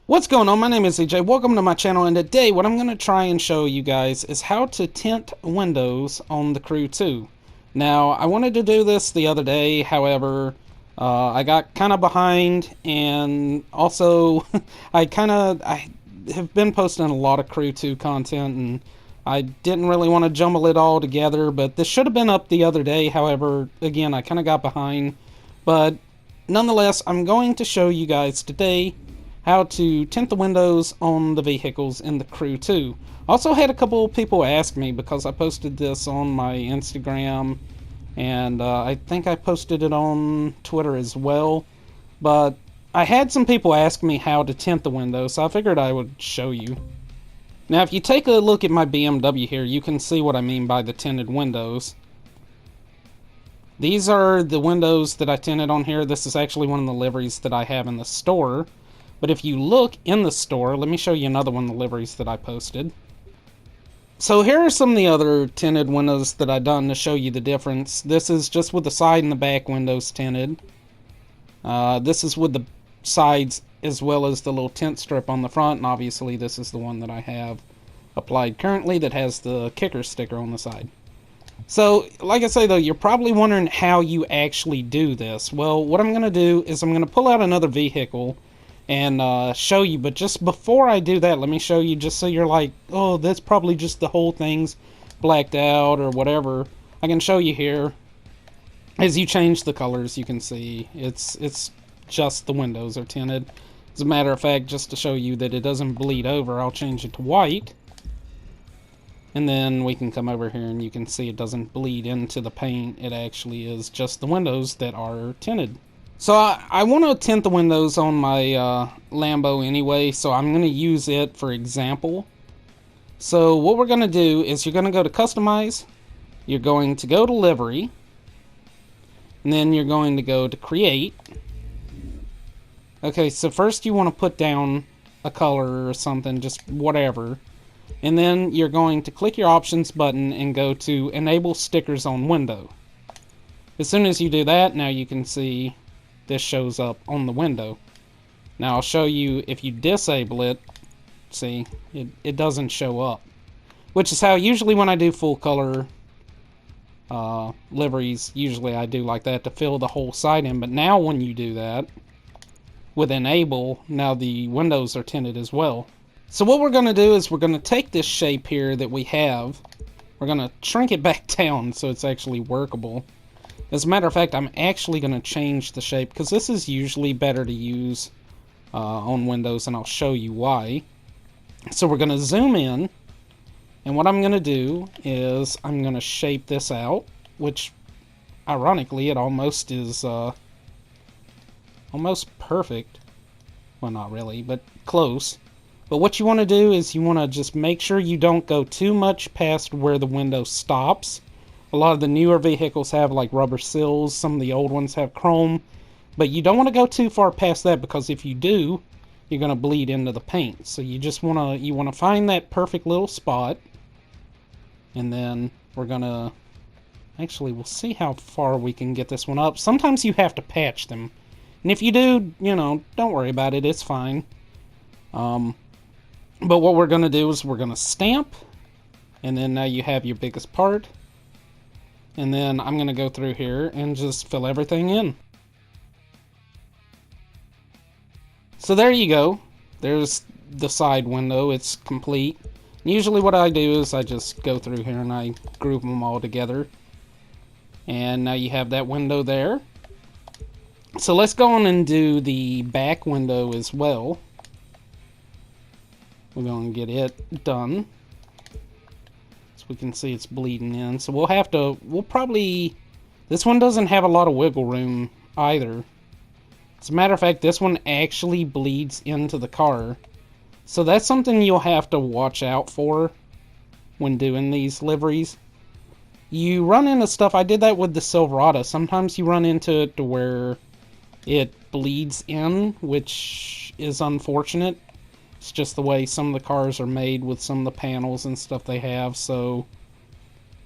What's going on? My name is EJ. Welcome to my channel, and today what I'm going to try and show you guys is how to tint windows on the Crew 2. Now, I wanted to do this the other day, however, I got kind of behind, and also I have been posting a lot of Crew 2 content, and I didn't really want to jumble it all together, but this should have been up the other day. However, again, I kind of got behind, but nonetheless, I'm going to show you guys today how to tint the windows on the vehicles in the Crew 2. Also had a couple of people ask me because I posted this on my Instagram, and I think I posted it on Twitter as well, but I had some people ask me how to tint the windows, so I figured I would show you. Now if you take a look at my BMW here, you can see what I mean by the tinted windows. These are the windows that I tinted on here. This is actually one of the liveries that I have in the store. But if you look in the store, let me show you another one of the liveries that I posted. So here are some of the other tinted windows that I've done to show you the difference. This is just with the side and the back windows tinted. This is with the sides as well as the little tint strip on the front. And obviously this is the one that I have applied currently that has the kicker sticker on the side. So, like I say though, you're probably wondering how you actually do this. Well, what I'm going to do is I'm going to pull out another vehicle and show you, but just before I do that, let me show you, just so you're like, oh, that's probably just the whole thing's blacked out or whatever. I can show you here. As you change the colors, you can see it's just the windows are tinted. As a matter of fact, just to show you that it doesn't bleed over, I'll change it to white. And then we can come over here and you can see it doesn't bleed into the paint. It actually is just the windows that are tinted. So I want to tint the windows on my Lambo anyway, so I'm going to use it for example. So what we're going to do is you're going to go to Customize, you're going to go to Livery, and then you're going to go to Create. Okay, so first you want to put down a color or something, just whatever. And then you're going to click your Options button and go to Enable Stickers on Window. As soon as you do that, now you can see this shows up on the window. Now I'll show you if you disable it, see, it doesn't show up. Which is how usually when I do full color liveries, usually I do like that to fill the whole side in. But now when you do that, with enable, now the windows are tinted as well. So what we're going to do is we're going to take this shape here that we have, we're going to shrink it back down so it's actually workable. As a matter of fact, I'm actually going to change the shape because this is usually better to use on Windows, and I'll show you why. So we're going to zoom in, and what I'm going to do is I'm going to shape this out, which ironically it almost is almost perfect. Well, not really, but close. But what you want to do is you want to just make sure you don't go too much past where the window stops. A lot of the newer vehicles have like rubber seals, some of the old ones have chrome, but you don't want to go too far past that because if you do, you're going to bleed into the paint. So you just want to find that perfect little spot, and then we're going to, actually we'll see how far we can get this one up. Sometimes you have to patch them, and if you do, you know, don't worry about it, it's fine. But what we're going to do is we're going to stamp, and then now you have your biggest part. And then I'm going to go through here and just fill everything in. So there you go. There's the side window. It's complete. Usually what I do is I just go through here and I group them all together. And now you have that window there. So let's go on and do the back window as well. We're going to get it done. We can see it's bleeding in, so we'll probably, this one doesn't have a lot of wiggle room either. As a matter of fact, this one actually bleeds into the car, so that's something you'll have to watch out for when doing these liveries. You run into stuff, I did that with the Silverado, sometimes you run into it to where it bleeds in, which is unfortunate. It's just the way some of the cars are made with some of the panels and stuff they have, so,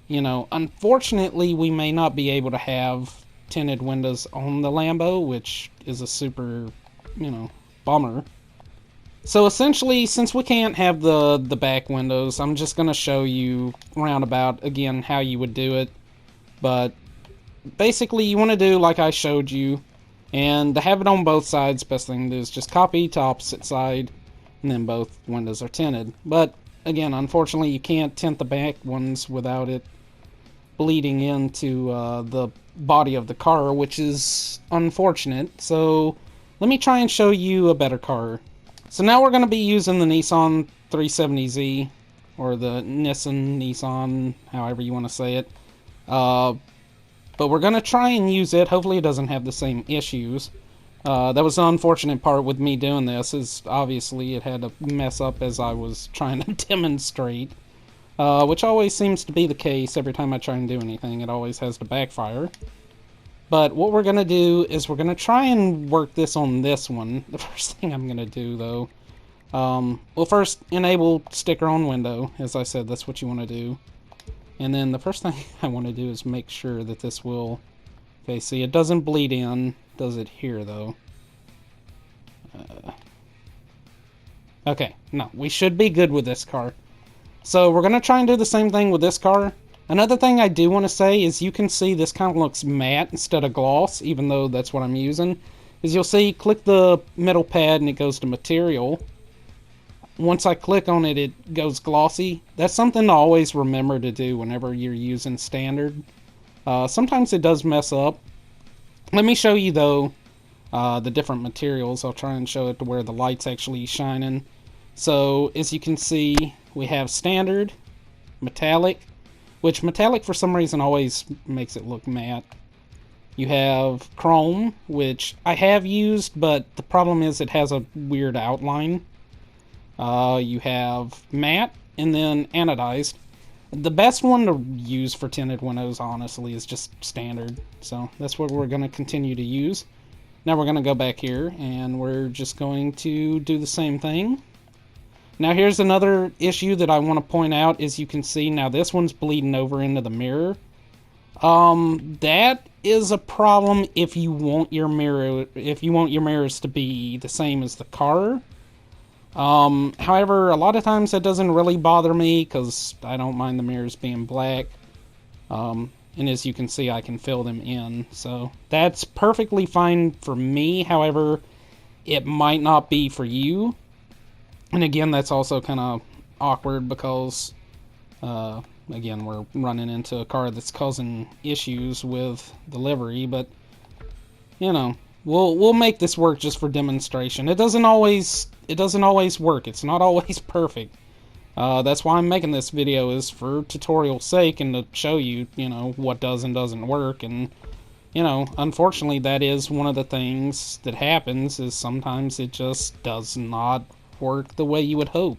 you know, unfortunately we may not be able to have tinted windows on the Lambo, which is a super, you know, bummer. So essentially, since we can't have the back windows, I'm just going to show you roundabout again how you would do it. But basically, you want to do like I showed you, and to have it on both sides, best thing to do is just copy to opposite side, and then both windows are tinted. But again, unfortunately, you can't tint the back ones without it bleeding into the body of the car, which is unfortunate. So let me try and show you a better car. So now we're going to be using the Nissan 370Z, or the Nissan, however you want to say it. But we're going to try and use it. Hopefully it doesn't have the same issues. That was the unfortunate part with me doing this, is obviously it had to mess up as I was trying to demonstrate. Which always seems to be the case every time I try and do anything. It always has to backfire. But what we're going to do is we're going to try and work this on this one. The first thing I'm going to do, though, we'll first enable sticker on window. As I said, that's what you want to do. And then the first thing I want to do is make sure that this will... Okay, see, it doesn't bleed in, does it here, though? Okay, no, we should be good with this car. So we're going to try and do the same thing with this car. Another thing I do want to say is you can see this kind of looks matte instead of gloss, even though that's what I'm using. As you'll see, click the metal pad and it goes to material. Once I click on it, it goes glossy. That's something to always remember to do whenever you're using standard. Sometimes it does mess up. Let me show you, though, the different materials. I'll try and show it to where the light's actually shining. So, as you can see, we have standard, metallic, which metallic for some reason always makes it look matte. You have chrome, which I have used, but the problem is it has a weird outline. You have matte, and then anodized. The best one to use for tinted windows, honestly, is just standard. So that's what we're going to continue to use. Now we're going to go back here, and we're just going to do the same thing. Now here's another issue that I want to point out. As you can see, now this one's bleeding over into the mirror. That is a problem if you want your mirrors to be the same as the car. However, a lot of times that doesn't really bother me because I don't mind the mirrors being black. And as you can see, I can fill them in. So that's perfectly fine for me. However, it might not be for you. And again, that's also kind of awkward because, again, we're running into a car that's causing issues with the livery. But, you know, we'll make this work just for demonstration. It doesn't always work. It's not always perfect. That's why I'm making this video, is for tutorial sake and to show you, you know, what does and doesn't work. And, you know, unfortunately, that is one of the things that happens, is sometimes it just does not work the way you would hope.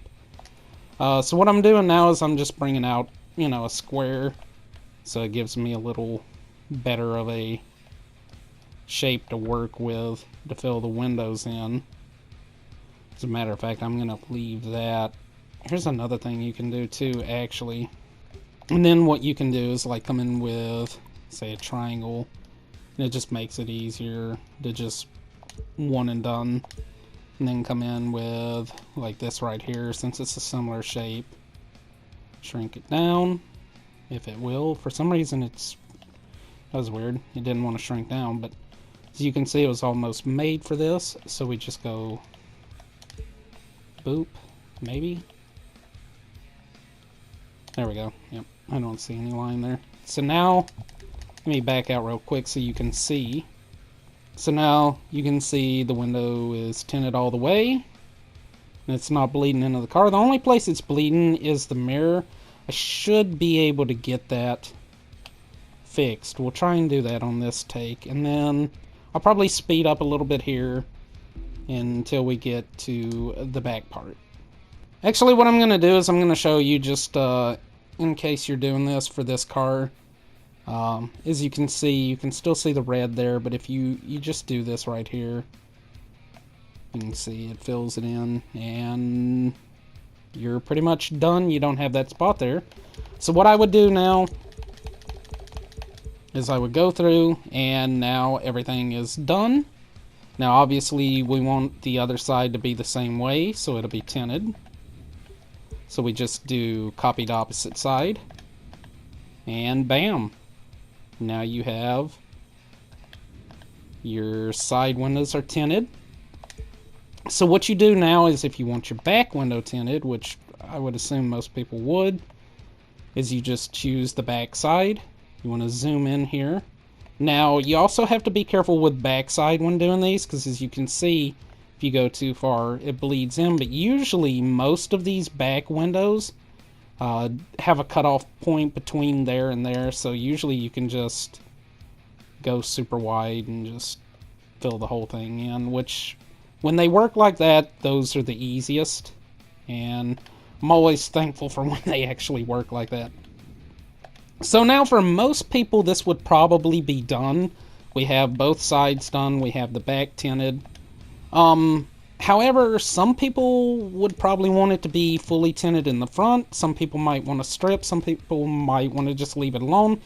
So what I'm doing now is I'm just bringing out, you know, a square, so it gives me a little better of a shape to work with to fill the windows in. As a matter of fact, I'm gonna leave that. Here's another thing you can do too, actually. And then what you can do is like come in with, say, a triangle, and it just makes it easier to just one and done. And then come in with like this right here, since it's a similar shape. Shrink it down, if it will. For some reason that was weird. It didn't want to shrink down, but as you can see, it was almost made for this. So we just go boop, maybe. There we go. Yep, I don't see any line there. So now, let me back out real quick so you can see. So now you can see the window is tinted all the way. And it's not bleeding into the car. The only place it's bleeding is the mirror. I should be able to get that fixed. We'll try and do that on this take. And then I'll probably speed up a little bit here until we get to the back part. Actually, what I'm going to do is I'm going to show you just in case you're doing this for this car. As you can see, you can still see the red there, but if you just do this right here, you can see it fills it in, and you're pretty much done. You don't have that spot there. So what I would do now is I would go through, and now everything is done. Now obviously we want the other side to be the same way, so it'll be tinted. So we just do copy the opposite side, and bam! Now you have your side windows are tinted. So what you do now is, if you want your back window tinted, which I would assume most people would, is you just choose the back side. You want to zoom in here. Now you also have to be careful with backside when doing these, because as you can see, if you go too far it bleeds in, but usually most of these back windows have a cutoff point between there and there, so usually you can just go super wide and just fill the whole thing in, which when they work like that, those are the easiest, and I'm always thankful for when they actually work like that. So now for most people this would probably be done. We have both sides done, we have the back tinted. However, some people would probably want it to be fully tinted in the front, some people might want to strip, some people might want to just leave it alone.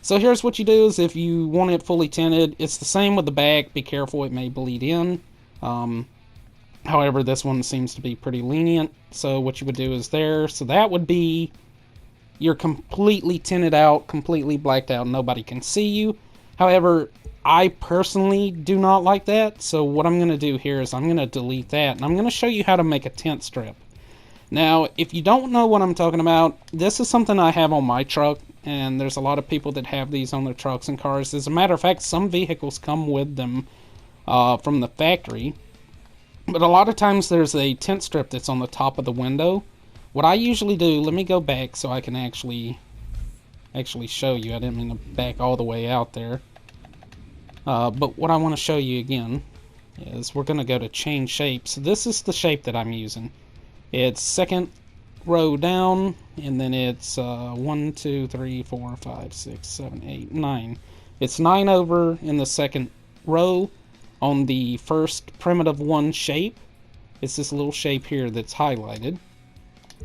So here's what you do is, if you want it fully tinted, it's the same with the back. Be careful, it may bleed in. However, this one seems to be pretty lenient. So what you would do is there. So that would be, you're completely tinted out, completely blacked out, nobody can see you. However, I personally do not like that. So what I'm going to do here is I'm going to delete that, and I'm going to show you how to make a tint strip. Now, if you don't know what I'm talking about, this is something I have on my truck, and there's a lot of people that have these on their trucks and cars. As a matter of fact, some vehicles come with them from the factory, but a lot of times there's a tint strip that's on the top of the window. What I usually do, let me go back so I can actually show you. I didn't mean to back all the way out there. But what I want to show you again is we're going to go to change shape. So this is the shape that I'm using. It's second row down, and then it's 1, 2, 3, 4, 5, 6, 7, 8, 9. It's 9 over in the second row on the first primitive 1 shape. It's this little shape here that's highlighted.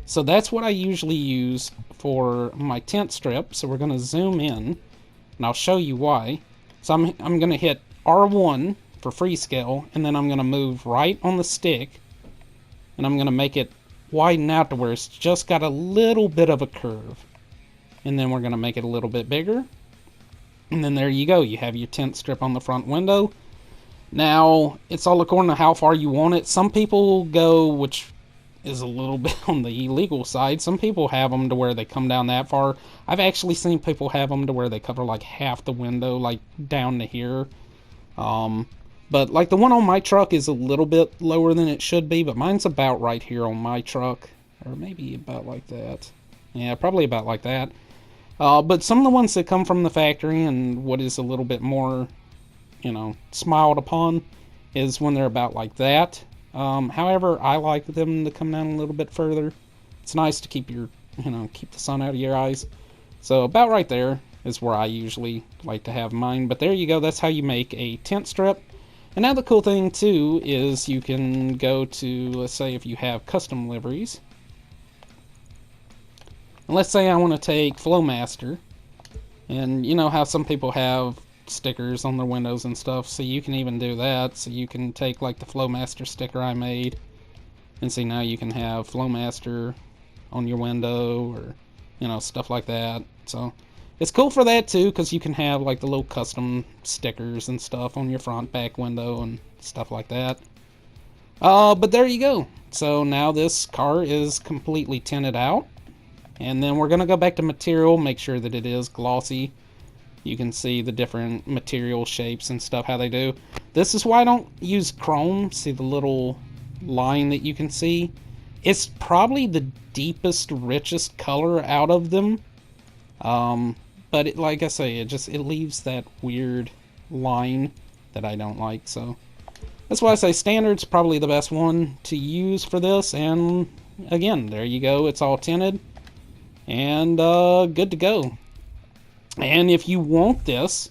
So that's what I usually use for my tint strip. So we're going to zoom in, and I'll show you why. So I'm going to hit R1 for freescale, and then I'm going to move right on the stick, and I'm going to make it widen out to where it's just got a little bit of a curve. And then we're going to make it a little bit bigger. And then there you go. You have your tint strip on the front window. Now, it's all according to how far you want it. Some people go, which is a little bit on the illegal side. Some people have them to where they come down that far. I've actually seen people have them to where they cover like half the window, like down to here. But like the one on my truck is a little bit lower than it should be, but mine's about right here on my truck. Or maybe about like that. Yeah, probably about like that. But some of the ones that come from the factory and what is a little bit more, you know, smiled upon is when they're about like that. However, I like them to come down a little bit further. It's nice to keep your, keep the sun out of your eyes. So about right there is where I usually like to have mine. But there you go. That's how you make a tint strip. And now the cool thing too is you can go to, let's say if you have custom liveries. And let's say I want to take Flowmaster. And you know how some people have stickers on their windows and stuff, so you can even do that. So you can take like the Flowmaster sticker I made, and see now you can have Flowmaster on your window, or stuff like that. So it's cool for that too, because you can have like the little custom stickers and stuff on your front, back window and stuff like that. But there you go. So now this car is completely tinted out, and then we're gonna go back to material, make sure that it is glossy. You can see the different material shapes and stuff, how they do. This is why I don't use chrome. See the little line that you can see? It's probably the deepest, richest color out of them. But like I say, it leaves that weird line that I don't like. So that's why I say standard's probably the best one to use for this. And again, there you go. It's all tinted and good to go. And if you want this,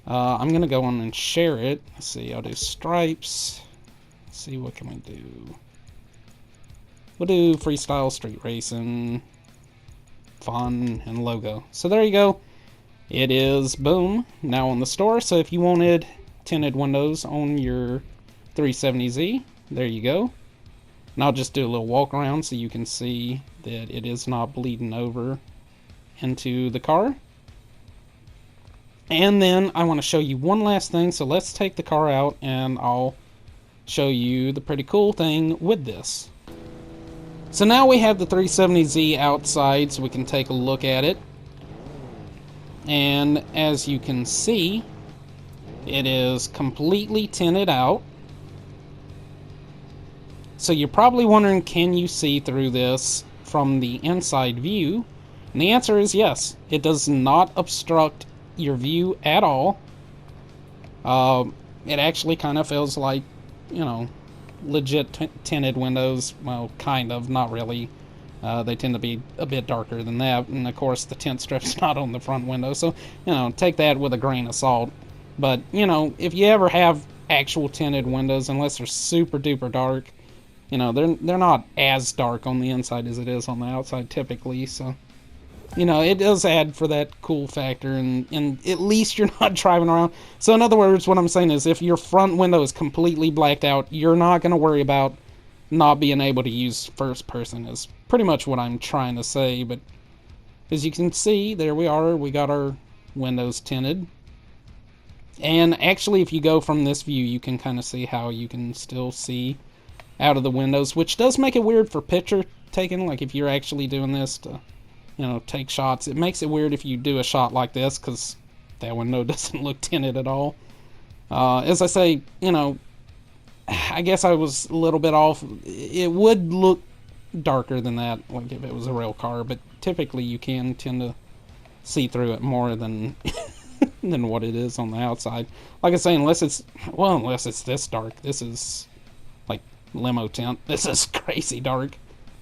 I'm going to go on and share it. Let's see, I'll do stripes. Let's see, what can we do? We'll do freestyle, street racing, fun, and logo. So there you go. It is, boom, now on the store. So if you wanted tinted windows on your 370Z. There you go. And I'll just do a little walk around so you can see that it is not bleeding over into the car. And then I want to show you one last thing, so let's take the car out and I'll show you the pretty cool thing with this. So now we have the 370Z outside so we can take a look at it. And as you can see, it is completely tinted out. So you're probably wondering, can you see through this from the inside view? And the answer is yes. It does not obstruct your view at all. It actually kind of feels like, you know, legit tinted windows. Well, kind of, not really. They tend to be a bit darker than that, and of course the tint strip's not on the front window, so, you know, take that with a grain of salt. But, you know, if you ever have actual tinted windows, unless they're super duper dark, you know, they're not as dark on the inside as it is on the outside typically, so, you know, it does add for that cool factor, and at least you're not driving around. So in other words, what I'm saying is, if your front window is completely blacked out, you're not going to worry about not being able to use first person, is pretty much what I'm trying to say. But as you can see, there we are, we got our windows tinted. And actually, if you go from this view, you can kind of see how you can still see out of the windows, which does make it weird for picture taking. Like if you're actually doing this to, you know, take shots, it makes it weird if you do a shot like this, because that window doesn't look tinted at all. As I say, you know, I guess I was a little bit off. It would look darker than that, like if it was a real car, but typically you can tend to see through it more than than what it is on the outside. Like I say, unless it's this dark. This is like limo tint. This is crazy dark.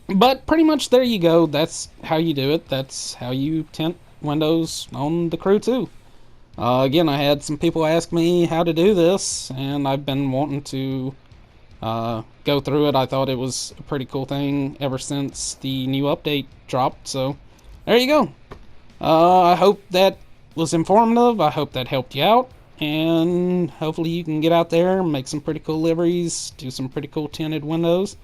But pretty much there you go. That's how you do it. That's how you tint windows on the Crew 2. Again, I had some people ask me how to do this, and I've been wanting to go through it. I thought it was a pretty cool thing ever since the new update dropped, so there you go. I hope that was informative. I hope that helped you out, and hopefully you can get out there and make some pretty cool liveries, do some pretty cool tinted windows.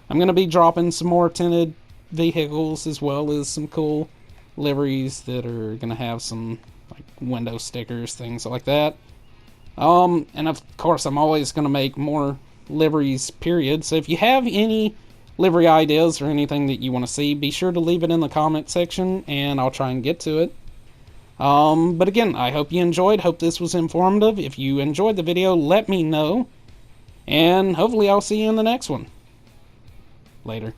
I'm going to be dropping some more tinted vehicles as well as some cool liveries that are going to have some like window stickers, things like that. And of course, I'm always going to make more liveries, period. So if you have any livery ideas or anything that you want to see, be sure to leave it in the comment section, and I'll try and get to it. But again, I hope you enjoyed. Hope this was informative. If you enjoyed the video, let me know, and hopefully I'll see you in the next one. Later.